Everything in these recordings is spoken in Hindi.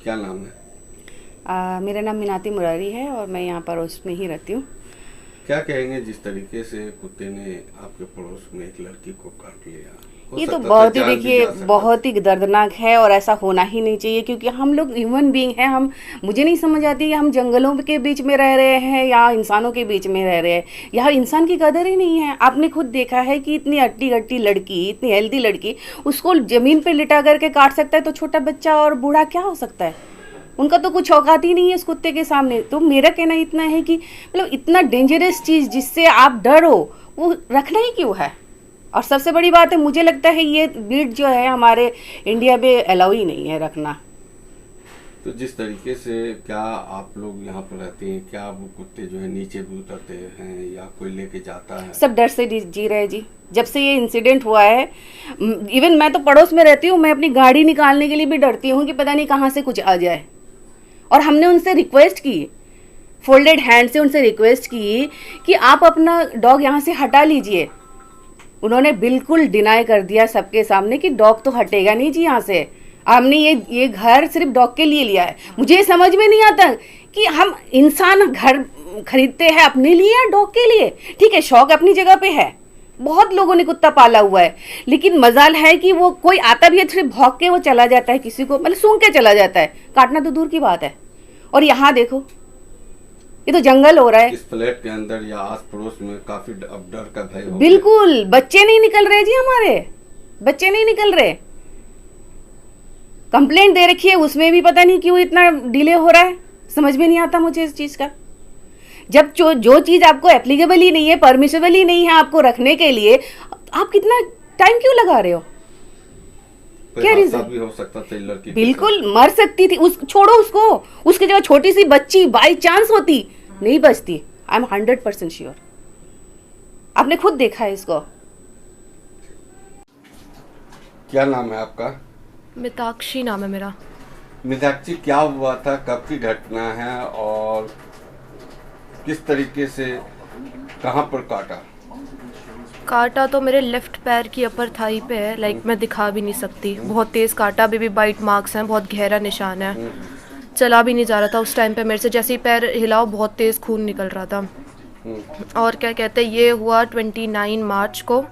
क्या नाम है? मेरा नाम मीनाती मुरारी है और मैं यहाँ पड़ोस में ही रहती हूँ। क्या कहेंगे जिस तरीके से कुत्ते ने आपके पड़ोस में एक लड़की को काट लिया? हो ये तो सकता था बहुत ही जान भी देखिए जा सकता था। बहुत ही दर्दनाक है और ऐसा होना ही नहीं चाहिए, क्योंकि हम लोग ह्यूमन बीइंग हैं। हम मुझे नहीं समझ आती कि हम जंगलों के बीच में रह रहे हैं या इंसानों के बीच में रह रहे हैं। यहाँ इंसान की कदर ही नहीं है। आपने खुद देखा है कि इतनी अट्टी गट्टी लड़की, इतनी हेल्दी लड़की, उसको जमीन पे लिटा करके काट सकता है, तो छोटा बच्चा और बूढ़ा क्या हो सकता है? उनका तो कुछ औकात ही नहीं है उस कुत्ते के सामने। तो मेरा कहना इतना है कि मतलब इतना डेंजरस चीज़ जिससे आप डरो, वो रखना ही क्यों है? और सबसे बड़ी बात है, मुझे लगता है ये ब्रीड जो है हमारे इंडिया में अलाउ ही नहीं है रखना। तो जिस तरीके से क्या आप लोग यहाँ पर रहते हैं, क्या वो कुत्ते जो है नीचे भी उतरते हैं या कोई लेके जाता है? सब डर से जी रहे जी। जब से ये इंसिडेंट हुआ है, इवन मैं तो पड़ोस में रहती हूँ, मैं अपनी गाड़ी निकालने के लिए भी डरती हूँ कि पता नहीं कहाँ से कुछ आ जाए। और हमने उनसे रिक्वेस्ट की, फोल्डेड हैंड से उनसे रिक्वेस्ट की कि आप अपना डॉग यहाँ से हटा लीजिए। उन्होंने बिल्कुल डिनाई कर दिया सबके सामने कि डॉग तो हटेगा नहीं जी यहाँ से। हमने ये घर सिर्फ डॉग के लिए लिया है। मुझे समझ में नहीं आता कि हम इंसान घर खरीदते हैं अपने लिए या डॉग के लिए। ठीक है, शौक अपनी जगह पे है, बहुत लोगों ने कुत्ता पाला हुआ है, लेकिन मजाल है कि वो कोई आता भी है सिर्फ भौंक के वो चला जाता है, किसी को मतलब सूंघ के चला जाता है, काटना तो दूर की बात है। और यहाँ देखो, ये तो जंगल हो रहा है। इस फ्लैट के अंदर या आस पड़ोस में काफी अब डर का भय हो गया। बिल्कुल, बच्चे नहीं निकल रहे जी, हमारे बच्चे नहीं निकल रहे। कंप्लेंट दे रखी है, उसमें भी पता नहीं क्यों इतना डिले हो रहा है। समझ में नहीं आता मुझे इस चीज का। जब जो चीज आपको एप्लीकेबल ही नहीं है, परमिसेबल ही नहीं है आपको रखने के लिए, आप कितना टाइम क्यों लगा रहे हो? क्या रीजन भी हो सकता था लड़की? बिल्कुल मर सकती थी। उस छोड़ो उसको, उसकी जगह छोटी सी बच्ची बाई चांस होती, नहीं बचती। I am 100% sure. आपने खुद देखा है इसको। क्या नाम है आपका? मिताक्षी नाम है मेरा। मीनाक्षी, क्या हुआ था, कब की घटना है और किस तरीके से, कहाँ पर काटा? काटा तो मेरे लेफ्ट पैर की अपर थाई पे है, लाइक मैं दिखा भी नहीं सकती। बहुत तेज़ काटा, अभी भी बाइट मार्क्स हैं, बहुत गहरा निशान है। चला भी नहीं जा रहा था उस टाइम पे मेरे से, जैसे ही पैर हिलाओ बहुत तेज़ खून निकल रहा था। और क्या कहते हैं, ये हुआ 29 मार्च को।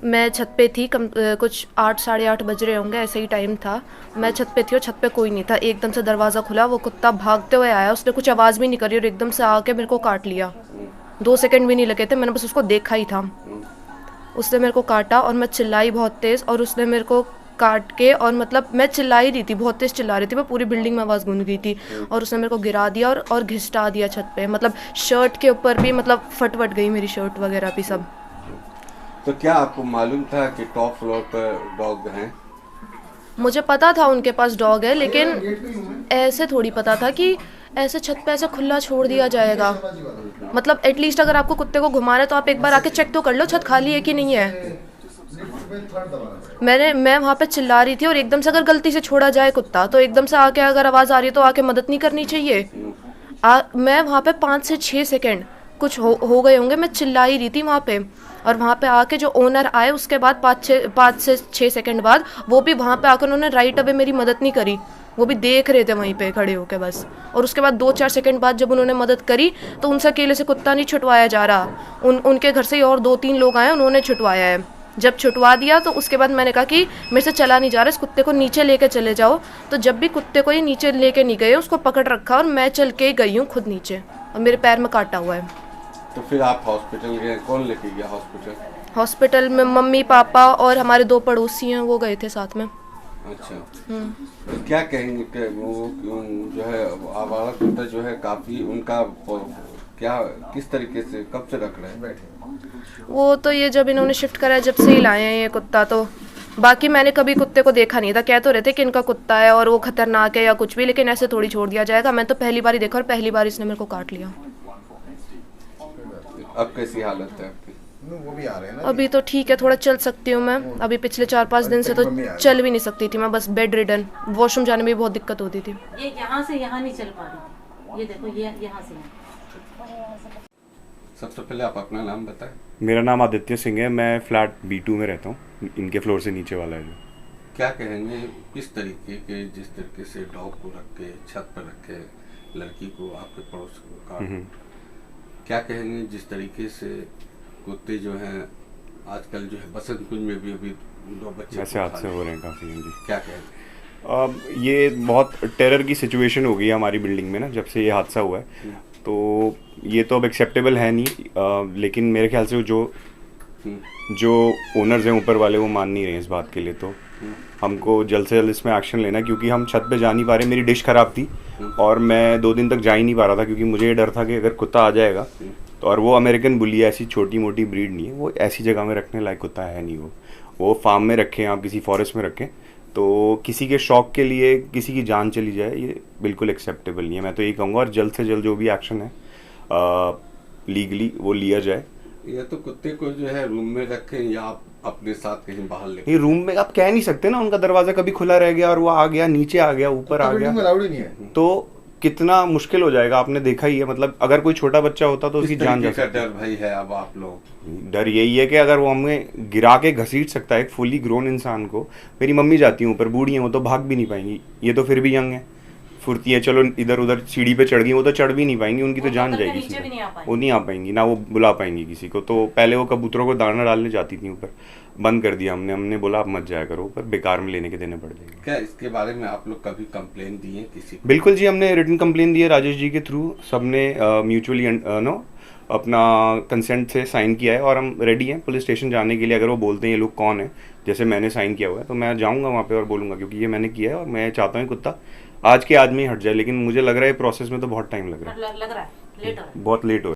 मैं छत पे थी, कुछ 8 साढ़े 8 बज रहे होंगे, ऐसे ही टाइम था। मैं छत पे थी और छत पे कोई नहीं था। एकदम से दरवाज़ा खुला, वो कुत्ता भागते हुए आया, उसने कुछ आवाज़ भी नहीं करी और एकदम से आके मेरे को काट लिया। 2 सेकंड भी नहीं लगे थे, मैंने बस उसको देखा ही था। उसने मेरे को काटा और मैं चिल्लाई बहुत तेज़, और उसने मेरे को काट के, और मतलब मैं चिल्ला ही रही थी, बहुत तेज़ चिल्ला रही थी मैं, पूरी बिल्डिंग में आवाज़ गूंज गई थी। और उसने मेरे को गिरा दिया और घिसटा दिया छत पे, मतलब शर्ट के ऊपर भी, मतलब फट गई मेरी शर्ट वगैरह भी सब। तो क्या आपको मालूम था कि टॉप फ्लोर पर डॉग हैं? मुझे पता था उनके पास डॉग है, लेकिन ऐसे थोड़ी पता था कि ऐसे छत पे ऐसे खुला छोड़ दिया जाएगा। मतलब एटलीस्ट अगर आपको कुत्ते को घुमाना है तो आप एक बार आके चेक तो कर लो छत खाली है कि नहीं है। मैं वहाँ पे चिल्ला रही थी, और एकदम से अगर गलती से छोड़ा जाए कुत्ता, तो एकदम से आके अगर आवाज़ आ रही है तो आके मदद नहीं करनी चाहिए। मैं वहाँ पे 5 से 6 सेकेंड कुछ हो गए होंगे, मैं चिल्ला ही रही थी वहाँ पे। और वहाँ पे आके जो ओनर आए उसके बाद 5 से 6 सेकंड बाद, वो भी वहाँ पे आकर उन्होंने राइट अवे मेरी मदद नहीं करी, वो भी देख रहे थे वहीं पे खड़े होके बस। और उसके बाद 2-4 सेकंड बाद जब उन्होंने मदद करी, तो उनसे अकेले से कुत्ता नहीं छुटवाया जा रहा। उनके घर से ही और 2-3 लोग आए, उन्होंने छुटवाया है। जब छुटवा दिया तो उसके बाद मैंने कहा कि मेरे से चला नहीं जा रहा, इस कुत्ते को नीचे लेके चले जाओ। तो जब भी कुत्ते को ये नीचे लेके नहीं गए, उसको पकड़ रखा और मैं चल के गई हूँ खुद नीचे, और मेरे पैर में काटा हुआ है। तो फिर आप हॉस्पिटल गए? कौन लेके गया हॉस्पिटल? हॉस्पिटल में मम्मी पापा और हमारे 2 पड़ोसी हैं, वो गए थे साथ में। अच्छा। तो क्या कहेंगे कि वो जो है आवारा कुत्ता जो है काफी उनका क्या, किस तरीके से, कब से रख रहे हैं? वो तो ये जब इन्होंने शिफ्ट करा, जब से ही लाए हैं ये कुत्ता। तो बाकी मैंने कभी कुत्ते को देखा नहीं था, कह तो रहे थे कि इनका कुत्ता है और वो खतरनाक है या कुछ भी, लेकिन ऐसे थोड़ी छोड़ दिया जाएगा। मैं तो पहली बार ही देखा और पहली बार इसने मेरे को काट लिया। अब कैसी हालत है आपकी? वो भी आ रहे हैं ना अभी तो ठीक है, थोड़ा चल सकती हूँ मैं। अभी पिछले 4-5 दिन से तो चल भी नहीं सकती थी मैं, बस बेड रिडन। वॉशरूम जाने में भी बहुत दिक्कत होती थी। ये यहाँ से यहाँ नहीं चल पा रही थी, ये देखो ये यहाँ से यहाँ। सबसे पहले आप अपना नाम बताएं। मेरा नाम आदित्य सिंह है, मैं फ्लैट B2 में रहता हूँ, इनके फ्लोर से नीचे वाला है जो। क्या कहेंगे किस तरीके के, जिस तरीके से डॉग को रख के छत पर रखे लड़की को आपके पड़ोस का, क्या कहेंगे जिस तरीके से कुत्ते जो हैं आजकल जो है बसंत कुंज में भी अभी 2 बच्चे ऐसे हादसे हो रहे हैं काफ़ी। जी, क्या कहेंगे? ये बहुत टेरर की सिचुएशन हो गई है हमारी बिल्डिंग में ना, जब से ये हादसा हुआ है। तो ये तो अब एक्सेप्टेबल है नहीं, लेकिन मेरे ख्याल से जो ओनर्स हैं ऊपर वाले वो मान नहीं रहे हैं इस बात के लिए। तो हमको जल्द से जल्द इसमें एक्शन लेना है, क्योंकि हम छत पे जा नहीं पा रहे। मेरी डिश ख़राब थी और मैं 2 दिन तक जा ही नहीं पा रहा था, क्योंकि मुझे ये डर था कि अगर कुत्ता आ जाएगा तो, और वो अमेरिकन बुली है, ऐसी छोटी मोटी ब्रीड नहीं है, वो ऐसी जगह में रखने लायक कुत्ता है नहीं। वो फार्म में रखें, आप किसी फॉरेस्ट में रखें, तो किसी के शौक के लिए किसी की जान चली जाए, ये बिल्कुल एक्सेप्टेबल नहीं है। मैं तो यही कहूँगा, और जल्द से जल्द जो भी एक्शन है लीगली वो लिया जाए। या तो कुत्ते को जो है रूम में रखें या आप अपने साथ कहीं बाहर लेके। ये रूम में आप कह नहीं सकते ना, उनका दरवाजा कभी खुला रह गया और वो आ गया, नीचे आ गया, ऊपर आ गया, तो कितना मुश्किल हो जाएगा। आपने देखा ही है, मतलब अगर कोई छोटा बच्चा होता तो उसकी जान जा सकती है। डर भाई है अब आप लोग? डर यही है कि अगर वो हमें गिरा के घसीट सकता है एक फुली ग्रोन इंसान को। मेरी मम्मी जाती हैं ऊपर, बूढ़ी हैं, वो तो भाग भी नहीं पाएंगी। ये तो फिर भी यंग है, फुर्ती है, चलो इधर उधर सीढ़ी पे चढ़ गई, वो तो चढ़ भी नहीं पाएंगी, उनकी तो जान जाएगी। वो नहीं आ पाएंगी ना, वो बुला पाएंगी किसी को। तो पहले वो कबूतरों को दाना डालने जाती थी ऊपर, बंद कर दिया हमने बोला आप मत जाया करो ऊपर, बेकार में लेने के देने पड़ जाएंगे। क्या इसके बारे में आप लोग कभी कंप्लेन दिए किसी को? बिल्कुल जी, हमने रिटन कंप्लेन दी है राजेश जी के थ्रू। सबने म्यूचुअली अपना कंसेंट से साइन किया है, और हम रेडी हैं पुलिस स्टेशन जाने के लिए। अगर वो बोलते हैं ये लोग कौन है, जैसे मैंने साइन किया हुआ है, तो मैं जाऊंगा वहाँ पे और बोलूँगा, क्योंकि ये मैंने किया है और मैं चाहता हूँ कुत्ता आज के आज में ही हट जाए। लेकिन मुझे लग रहा है प्रोसेस में तो बहुत टाइम लग रहा है, लेट हो रहा है। बहुत लेट हो रहा है।